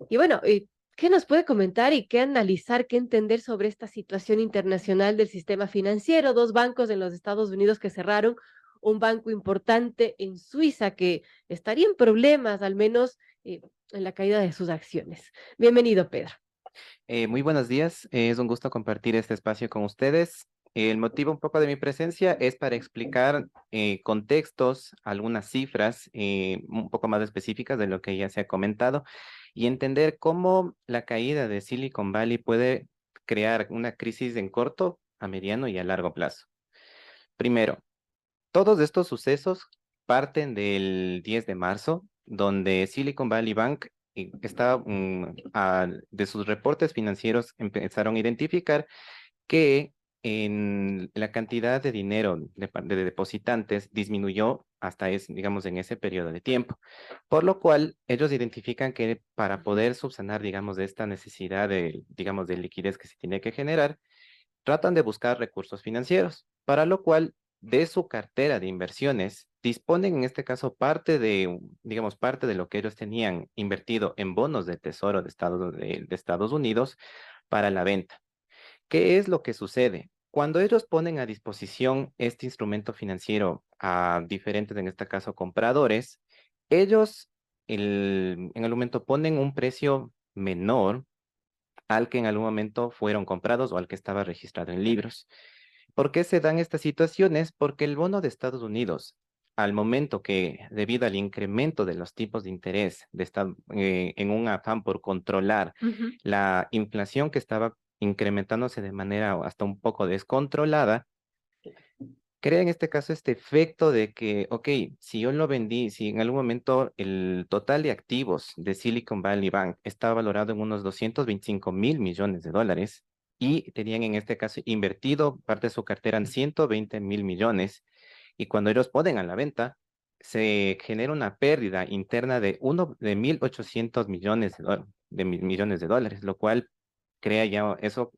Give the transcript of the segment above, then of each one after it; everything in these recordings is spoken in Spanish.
Y bueno, ¿qué nos puede comentar y qué analizar, qué entender sobre esta situación internacional del sistema financiero? Dos bancos en los Estados Unidos que cerraron, un banco importante en Suiza que estaría en problemas, al menos en la caída de sus acciones. Bienvenido, Pedro. Muy buenos días, es un gusto compartir este espacio con ustedes. El motivo un poco de mi presencia es para explicar contextos, algunas cifras un poco más específicas de lo que ya se ha comentado y entender cómo la caída de Silicon Valley puede crear una crisis en corto, a mediano y a largo plazo. Primero, todos estos sucesos parten del 10 de marzo, donde Silicon Valley Bank de sus reportes financieros empezaron a identificar que en la cantidad de dinero de depositantes disminuyó hasta digamos, en ese periodo de tiempo. Por lo cual, ellos identifican que para poder subsanar, digamos, de esta necesidad digamos, de liquidez que se tiene que generar, tratan de buscar recursos financieros, para lo cual de su cartera de inversiones disponen en este caso digamos, parte de lo que ellos tenían invertido en bonos de tesoro de Estados Unidos para la venta. ¿Qué es lo que sucede? Cuando ellos ponen a disposición este instrumento financiero a diferentes, en este caso, compradores, ellos en algún momento ponen un precio menor al que en algún momento fueron comprados o al que estaba registrado en libros. ¿Por qué se dan estas situaciones? Porque el bono de Estados Unidos, al momento que, debido al incremento de los tipos de interés, en un afán por controlar Ujú. la inflación que estaba incrementándose de manera hasta un poco descontrolada, crea en este caso este efecto de que, ok, si yo lo vendí, si en algún momento el total de activos de Silicon Valley Bank estaba valorado en unos 225.000 millones de dólares y tenían en este caso invertido parte de su cartera en 120.000 millones, y cuando ellos ponen a la venta, se genera una pérdida interna de 1.800 millones millones de dólares, lo cual crea ya eso,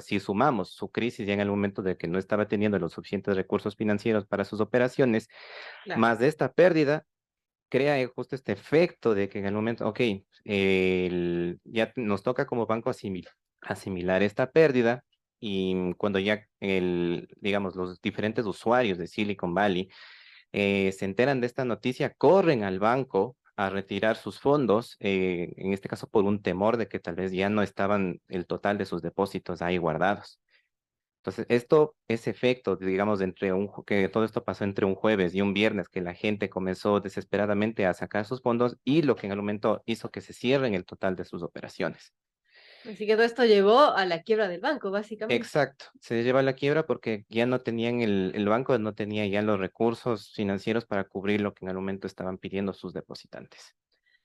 si sumamos su crisis ya en el momento de que no estaba teniendo los suficientes recursos financieros para sus operaciones, Claro. más de esta pérdida, crea justo este efecto de que en el momento, ok, ya nos toca como banco asimilar esta pérdida, y cuando ya digamos, los diferentes usuarios de Silicon Valley se enteran de esta noticia, corren al banco a retirar sus fondos, en este caso por un temor de que tal vez ya no estaban el total de sus depósitos ahí guardados. Entonces, ese efecto, digamos, que todo esto pasó entre un jueves y un viernes, que la gente comenzó desesperadamente a sacar sus fondos, y lo que en el momento hizo que se cierren el total de sus operaciones. Así que todo esto llevó a la quiebra del banco, básicamente. Exacto, se lleva a la quiebra porque ya no tenían el banco no tenía ya los recursos financieros para cubrir lo que en el momento estaban pidiendo sus depositantes.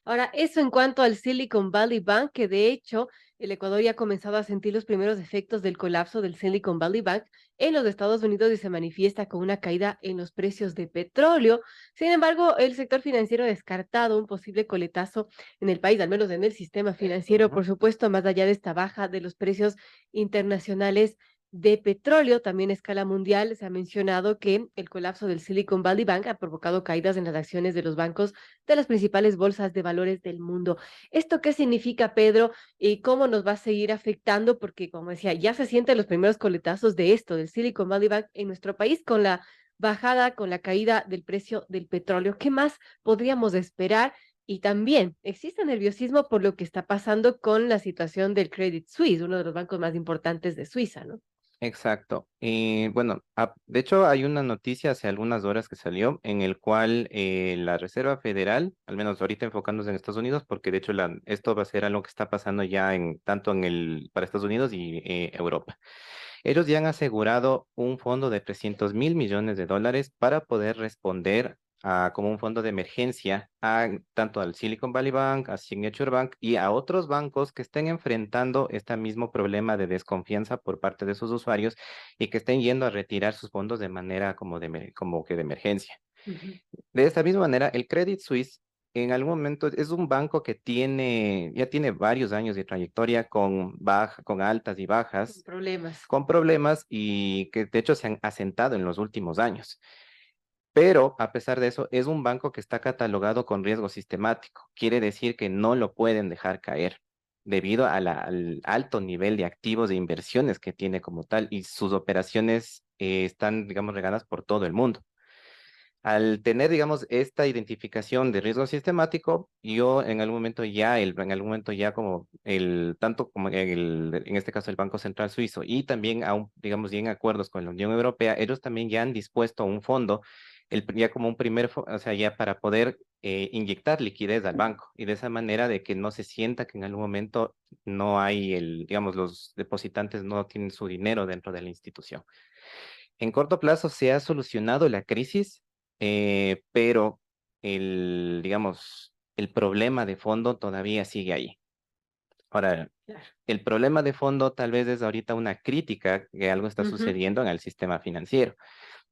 Ahora, eso en cuanto al Silicon Valley Bank, que de hecho el Ecuador ya ha comenzado a sentir los primeros efectos del colapso del Silicon Valley Bank en los Estados Unidos y se manifiesta con una caída en los precios de petróleo. Sin embargo, el sector financiero ha descartado un posible coletazo en el país, al menos en el sistema financiero, por supuesto, más allá de esta baja de los precios internacionales de petróleo. También a escala mundial se ha mencionado que el colapso del Silicon Valley Bank ha provocado caídas en las acciones de los bancos de las principales bolsas de valores del mundo. ¿Esto qué significa, Pedro? ¿Y cómo nos va a seguir afectando? Porque, como decía, ya se sienten los primeros coletazos de esto, del Silicon Valley Bank en nuestro país, con la bajada, con la caída del precio del petróleo. ¿Qué más podríamos esperar? Y también existe nerviosismo por lo que está pasando con la situación del Credit Suisse, uno de los bancos más importantes de Suiza, ¿no? Exacto. Y bueno, de hecho hay una noticia hace algunas horas que salió en el cual la Reserva Federal, al menos ahorita enfocándose en Estados Unidos, porque de hecho esto va a ser algo que está pasando ya tanto para Estados Unidos y Europa. Ellos ya han asegurado un fondo de 300.000 millones de dólares para poder responder como un fondo de emergencia tanto al Silicon Valley Bank, a Signature Bank y a otros bancos que estén enfrentando este mismo problema de desconfianza por parte de sus usuarios y que estén yendo a retirar sus fondos de manera como que de emergencia. Ujú. De esta misma manera, el Credit Suisse en algún momento es un banco que ya tiene varios años de trayectoria con altas y Con bajas, problemas. con problemas, y que de hecho se han asentado en los últimos años. Pero a pesar de eso, es un banco que está catalogado con riesgo sistemático. Quiere decir que no lo pueden dejar caer debido a al alto nivel de activos e inversiones que tiene como tal y sus operaciones están, digamos, regadas por todo el mundo. Al tener, digamos, esta identificación de riesgo sistemático, yo en algún momento ya, en algún momento ya como tanto como en este caso el Banco Central Suizo y también aún, digamos, y en acuerdos con la Unión Europea, ellos también ya han dispuesto un fondo, ya como un o sea, ya para poder inyectar liquidez al banco y de esa manera de que no se sienta que en algún momento no hay digamos, los depositantes no tienen su dinero dentro de la institución. En corto plazo se ha solucionado la crisis, pero digamos, el problema de fondo todavía sigue ahí. Ahora, Claro. el problema de fondo tal vez es ahorita una crítica que algo está Ujú, sucediendo en el sistema financiero.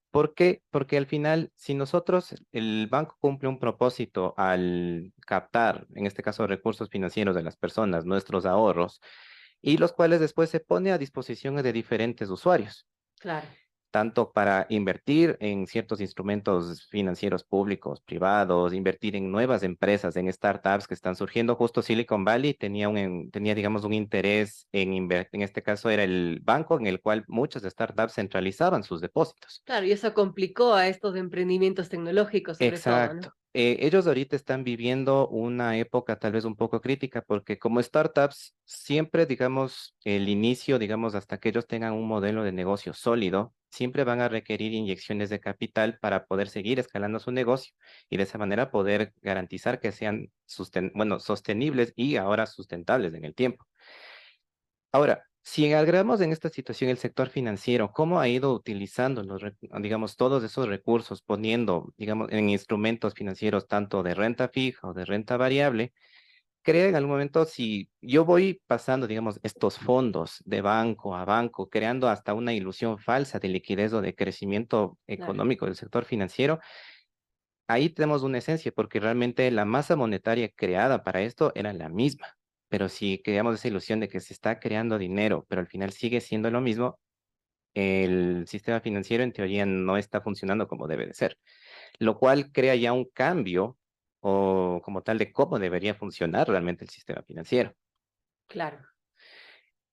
¿Por qué? Porque al final, si nosotros, el banco cumple un propósito al captar, en este caso, recursos financieros de las personas, nuestros ahorros, y los cuales después se pone a disposición de diferentes usuarios claro. tanto para invertir en ciertos instrumentos financieros públicos, privados, invertir en nuevas empresas, en startups que están surgiendo. Justo Silicon Valley tenía, digamos, un interés en invertir, en este caso era el banco en el cual muchas startups centralizaban sus depósitos. Claro, y eso complicó a estos emprendimientos tecnológicos, sobre todo, ¿no? Exacto. Ellos ahorita están viviendo una época tal vez un poco crítica porque como startups, siempre, digamos, el inicio, digamos, hasta que ellos tengan un modelo de negocio sólido, siempre van a requerir inyecciones de capital para poder seguir escalando su negocio y de esa manera poder garantizar que sean bueno, sostenibles y ahora sustentables en el tiempo. Ahora, si agregamos en esta situación el sector financiero, ¿cómo ha ido utilizando digamos, todos esos recursos, poniendo, digamos, en instrumentos financieros tanto de renta fija o de renta variable? Crea en algún momento, si yo voy pasando, digamos, estos fondos de banco a banco, creando hasta una ilusión falsa de liquidez o de crecimiento Claro. económico del sector financiero, ahí tenemos una esencia, porque realmente la masa monetaria creada para esto era la misma. Pero si creamos esa ilusión de que se está creando dinero, pero al final sigue siendo lo mismo, el sistema financiero en teoría no está funcionando como debe de ser, lo cual crea ya un cambio o como tal de cómo debería funcionar realmente el sistema financiero. Claro.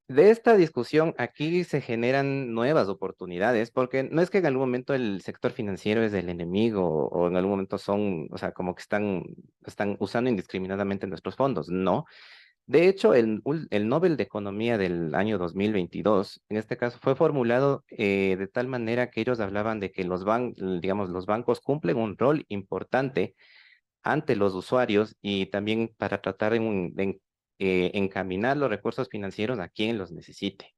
De esta discusión aquí se generan nuevas oportunidades, porque no es que en algún momento el sector financiero es el enemigo o en algún momento son, o sea, como que están usando indiscriminadamente nuestros fondos, no. De hecho, el Nobel de Economía del año 2022, en este caso, fue formulado de tal manera que ellos hablaban de que digamos, los bancos cumplen un rol importante ante los usuarios y también para tratar de encaminar los recursos financieros a quien los necesite.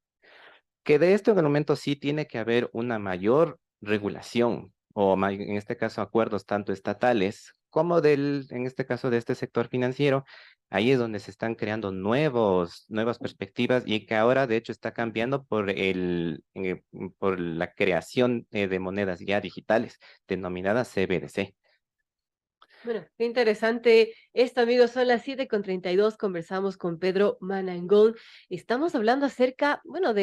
Que de esto en el momento sí tiene que haber una mayor regulación o en este caso acuerdos tanto estatales como en este caso de este sector financiero. Ahí es donde se están creando nuevas perspectivas y que ahora de hecho está cambiando por la creación de monedas ya digitales denominadas CBDC. Bueno, qué interesante esto, amigos. Son las 7:32. Conversamos con Pedro Manangón. Estamos hablando acerca, bueno,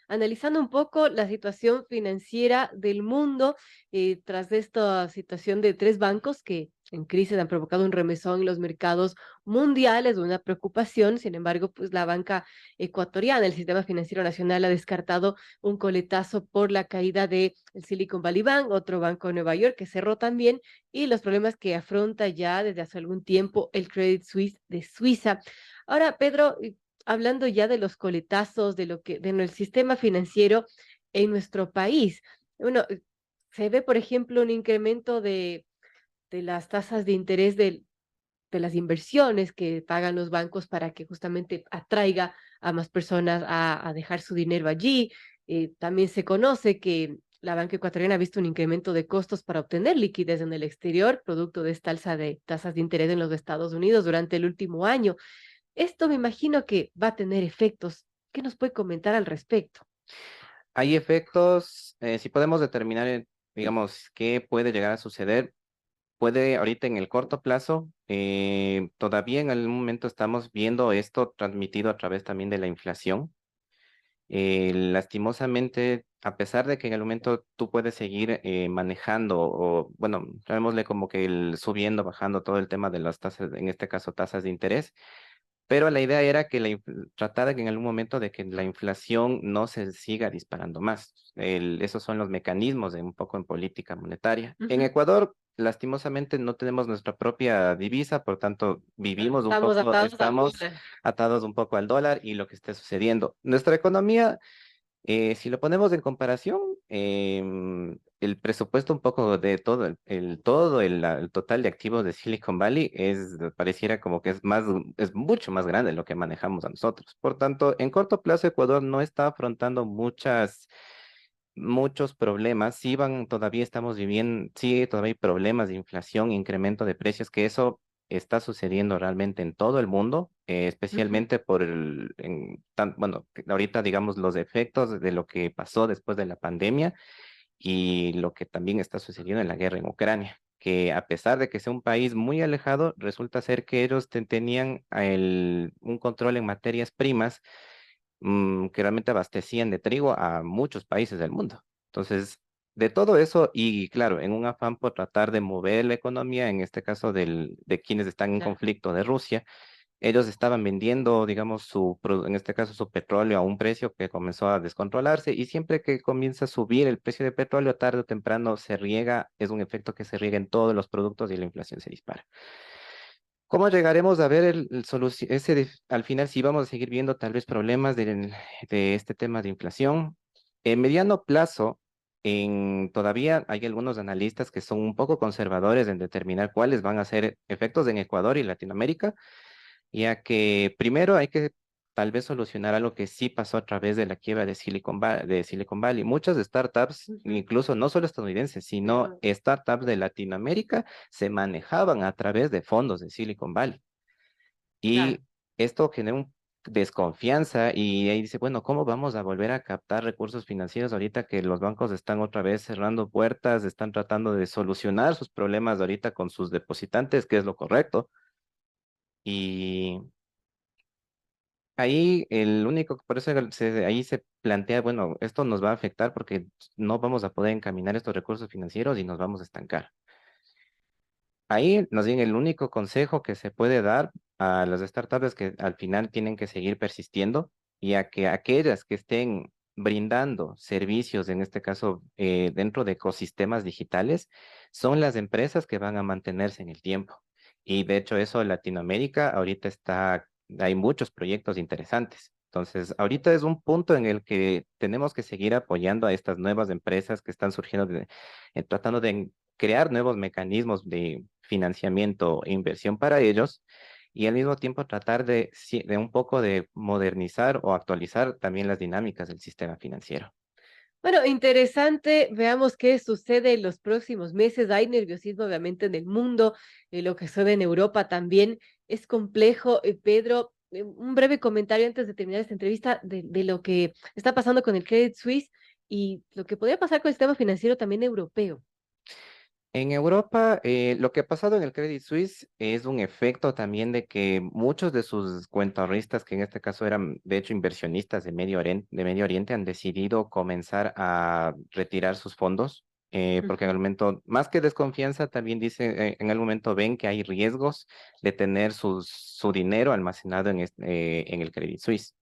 analizando un poco la situación financiera del mundo tras esta situación de tres bancos que en crisis han provocado un remesón en los mercados mundiales, una preocupación. Sin embargo, pues la banca ecuatoriana, el sistema financiero nacional, ha descartado un coletazo por la caída de el Silicon Valley Bank, otro banco de Nueva York que cerró también, y los problemas que afronta ya desde hace algún tiempo el Credit Suisse de Suiza. Ahora, Pedro, hablando ya de los coletazos, del sistema financiero en nuestro país, bueno, se ve, por ejemplo, un incremento de las tasas de interés de las inversiones que pagan los bancos para que justamente atraiga a más personas a dejar su dinero allí. También se conoce que la banca ecuatoriana ha visto un incremento de costos para obtener liquidez en el exterior, producto de esta alza de tasas de interés en los Estados Unidos durante el último año. Esto me imagino que va a tener efectos. ¿Qué nos puede comentar al respecto? Hay efectos, si podemos determinar, digamos, qué puede llegar a suceder. Puede ahorita en el corto plazo, todavía en algún momento estamos viendo esto transmitido a través también de la inflación. Lastimosamente, a pesar de que en el momento tú puedes seguir manejando o, bueno, llamémosle como que subiendo, bajando todo el tema de las tasas, en este caso tasas de interés, pero la idea era que tratar de que en algún momento de que la inflación no se siga disparando más. Esos son los mecanismos de un poco en política monetaria. En Ujú. Ecuador, lastimosamente, no tenemos nuestra propia divisa, por tanto, Claro, vivimos un estamos poco, atados al estamos dólar. atados un poco al dólar y lo que esté sucediendo. Nuestra economía, si lo ponemos en comparación, el presupuesto un poco de todo, el total de activos de Silicon Valley pareciera como que es mucho más grande de lo que manejamos a nosotros. Por tanto, en corto plazo, Ecuador no está afrontando muchos problemas. Todavía estamos viviendo, sí, todavía hay problemas de inflación, incremento de precios, que eso está sucediendo realmente en todo el mundo, Ujú. especialmente bueno, que ahorita digamos los efectos de lo que pasó después de la pandemia y lo que también está sucediendo en la guerra en Ucrania, que a pesar de que sea un país muy alejado, resulta ser que ellos tenían un control en materias primas que realmente abastecían de trigo a muchos países del mundo. Entonces, de todo eso, y claro, en un afán por tratar de mover la economía, en este caso de quienes están en Claro. conflicto de Rusia, ellos estaban vendiendo, digamos, en este caso su petróleo a un precio que comenzó a descontrolarse y siempre que comienza a subir el precio de petróleo, tarde o temprano se riega, es un efecto que se riega en todos los productos y la inflación se dispara. ¿Cómo llegaremos a ver al final si vamos a seguir viendo tal vez problemas de este tema de inflación? En mediano plazo, todavía hay algunos analistas que son un poco conservadores en determinar cuáles van a ser efectos en Ecuador y Latinoamérica, ya que primero hay que tal vez solucionar algo que sí pasó a través de la quiebra de Silicon Valley. Muchas startups, Ujú. incluso no solo estadounidenses, sino startups de Latinoamérica, se manejaban a través de fondos de Silicon Valley. Claro. Y esto genera un desconfianza y ahí dice, bueno, ¿cómo vamos a volver a captar recursos financieros ahorita que los bancos están otra vez cerrando puertas, están tratando de solucionar sus problemas ahorita con sus depositantes, que es lo correcto? Y ahí por eso ahí se plantea, bueno, esto nos va a afectar porque no vamos a poder encaminar estos recursos financieros y nos vamos a estancar. Ahí, nos bien, el único consejo que se puede dar a las startups es que al final tienen que seguir persistiendo y a que aquellas que estén brindando servicios, en este caso dentro de ecosistemas digitales, son las empresas que van a mantenerse en el tiempo. Y de hecho eso en Latinoamérica ahorita hay muchos proyectos interesantes. Entonces, ahorita es un punto en el que tenemos que seguir apoyando a estas nuevas empresas que están surgiendo, tratando de crear nuevos mecanismos de financiamiento e inversión para ellos y al mismo tiempo tratar de un poco de modernizar o actualizar también las dinámicas del sistema financiero. Bueno, interesante. Veamos qué sucede en los próximos meses. Hay nerviosismo, obviamente, en el mundo. Lo que sucede en Europa también es complejo. Pedro, un breve comentario antes de terminar esta entrevista de lo que está pasando con el Credit Suisse y lo que podría pasar con el sistema financiero también europeo. En Europa, lo que ha pasado en el Credit Suisse es un efecto también de que muchos de sus cuentahoristas, que en este caso eran de hecho inversionistas de Medio Oriente, han decidido comenzar a retirar sus fondos, porque en el Ujú. momento, más que desconfianza, también en el momento ven que hay riesgos de tener su dinero almacenado en el Credit Suisse.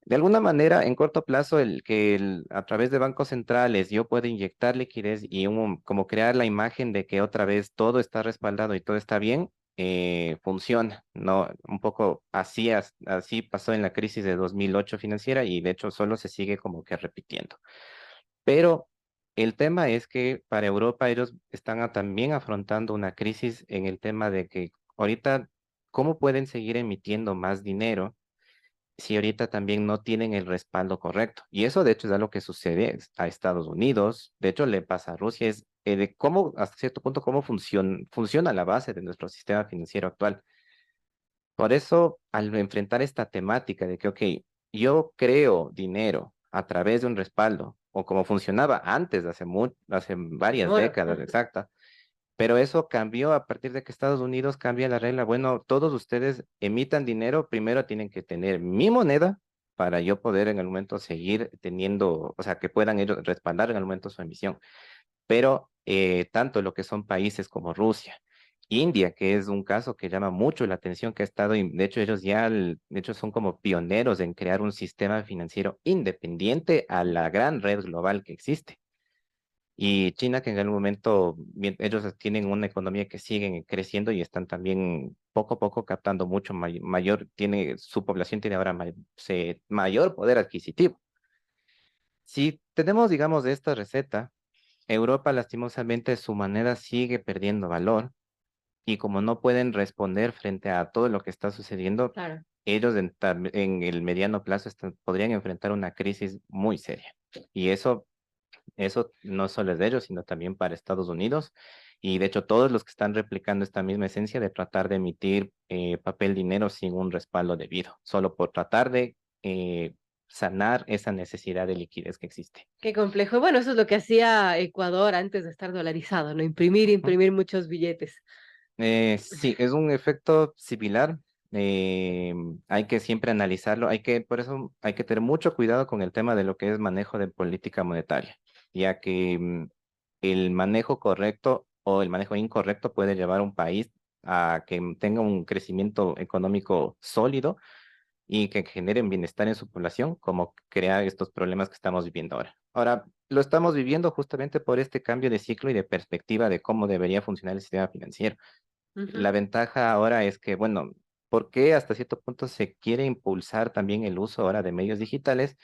De alguna manera, en corto plazo, a través de bancos centrales yo puedo inyectar liquidez y como crear la imagen de que otra vez todo está respaldado y todo está bien, funciona, ¿no? Un poco así pasó en la crisis de 2008 financiera y de hecho solo se sigue como que repitiendo. Pero el tema es que para Europa ellos están también afrontando una crisis en el tema de que ahorita, ¿cómo pueden seguir emitiendo más dinero si ahorita también no tienen el respaldo correcto? Y eso de hecho es algo que sucede a Estados Unidos, de hecho le pasa a Rusia, es de cómo, hasta cierto punto, cómo funciona la base de nuestro sistema financiero actual. Por eso, al enfrentar esta temática de que, ok, yo creo dinero a través de un respaldo, o como funcionaba antes, hace El varias oro. décadas, exacta, pero eso cambió a partir de que Estados Unidos cambia la regla. Bueno, todos ustedes emitan dinero, primero tienen que tener mi moneda para yo poder en el momento seguir teniendo, o sea, que puedan ellos respaldar en el momento su emisión. Pero tanto lo que son países como Rusia, India, que es un caso que llama mucho la atención, que ha estado, de hecho ellos ya, de hecho son como pioneros en crear un sistema financiero independiente a la gran red global que existe. Y China, que en el momento ellos tienen una economía que sigue creciendo y están también poco a poco captando mucho mayor, tiene, su población tiene ahora mayor poder adquisitivo. Si tenemos, digamos, esta receta, Europa lastimosamente su moneda sigue perdiendo valor y como no pueden responder frente a todo lo que está sucediendo, Claro. ellos en el mediano plazo podrían enfrentar una crisis muy seria. Y eso no solo es de ellos, sino también para Estados Unidos. Y de hecho, todos los que están replicando esta misma esencia de tratar de emitir papel dinero sin un respaldo debido, solo por tratar de sanar esa necesidad de liquidez que existe. Qué complejo. Bueno, eso es lo que hacía Ecuador antes de estar dolarizado, ¿no? Imprimir, Ujú. imprimir muchos billetes. Sí, es un efecto similar. eh, Hay que siempre analizarlo. Por eso hay que tener mucho cuidado con el tema de lo que es manejo de política monetaria, ya que el manejo correcto o el manejo incorrecto puede llevar a un país a que tenga un crecimiento económico sólido y que generen bienestar en su población, como crear estos problemas que estamos viviendo ahora. Ahora, lo estamos viviendo justamente por este cambio de ciclo y de perspectiva de cómo debería funcionar el sistema financiero. Ujú. La ventaja ahora es que, bueno, ¿por qué hasta cierto punto se quiere impulsar también el uso ahora de medios digitales?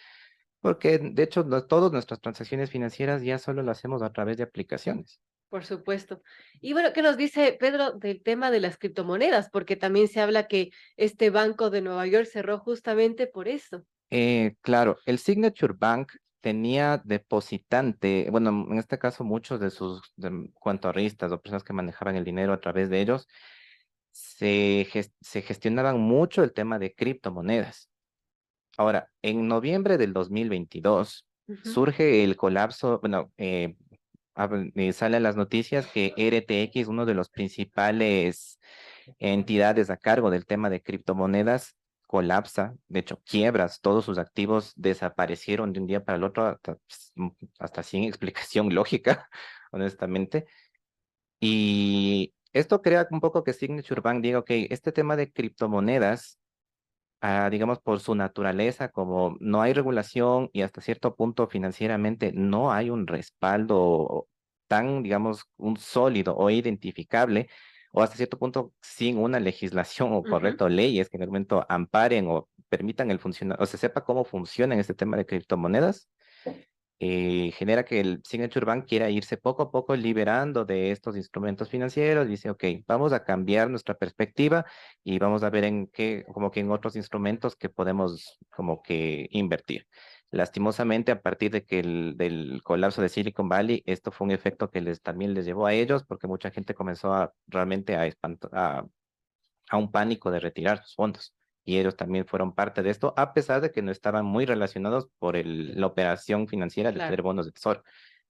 Porque de hecho todas nuestras transacciones financieras ya solo lo hacemos a través de aplicaciones. Por supuesto. Y bueno, ¿qué nos dice Pedro del tema de las criptomonedas? Porque también se habla que este banco de Nueva York cerró justamente por eso. Claro, el Signature Bank tenía depositante, bueno, en este caso muchos de sus cuantoarristas o personas que manejaban el dinero a través de ellos, se gestionaban mucho el tema de criptomonedas. Ahora, en noviembre del 2022 Ujú. surge el colapso, bueno, sale a las noticias que RTX, uno de los principales entidades a cargo del tema de criptomonedas, colapsa, de hecho, quiebras, todos sus activos desaparecieron de un día para el otro, hasta sin explicación lógica, honestamente. Y esto crea un poco que Signature Bank diga, ok, este tema de criptomonedas digamos, por su naturaleza, como no hay regulación y hasta cierto punto financieramente no hay un respaldo tan, digamos, un sólido o identificable, o hasta cierto punto sin una legislación o Ujú. correcto leyes que en el momento amparen o permitan el funcionar, o se sepa cómo funciona en este tema de criptomonedas, genera que el Signature Bank quiera irse poco a poco liberando de estos instrumentos financieros. Dice, ok, vamos a cambiar nuestra perspectiva y vamos a ver en qué, como que en otros instrumentos que podemos como que invertir. Lastimosamente, a partir de que del colapso de Silicon Valley, esto fue un efecto que también les llevó a ellos, porque mucha gente comenzó realmente a un pánico de retirar sus fondos. Y ellos también fueron parte de esto, a pesar de que no estaban muy relacionados por la operación financiera de tener Claro. bonos de tesoro.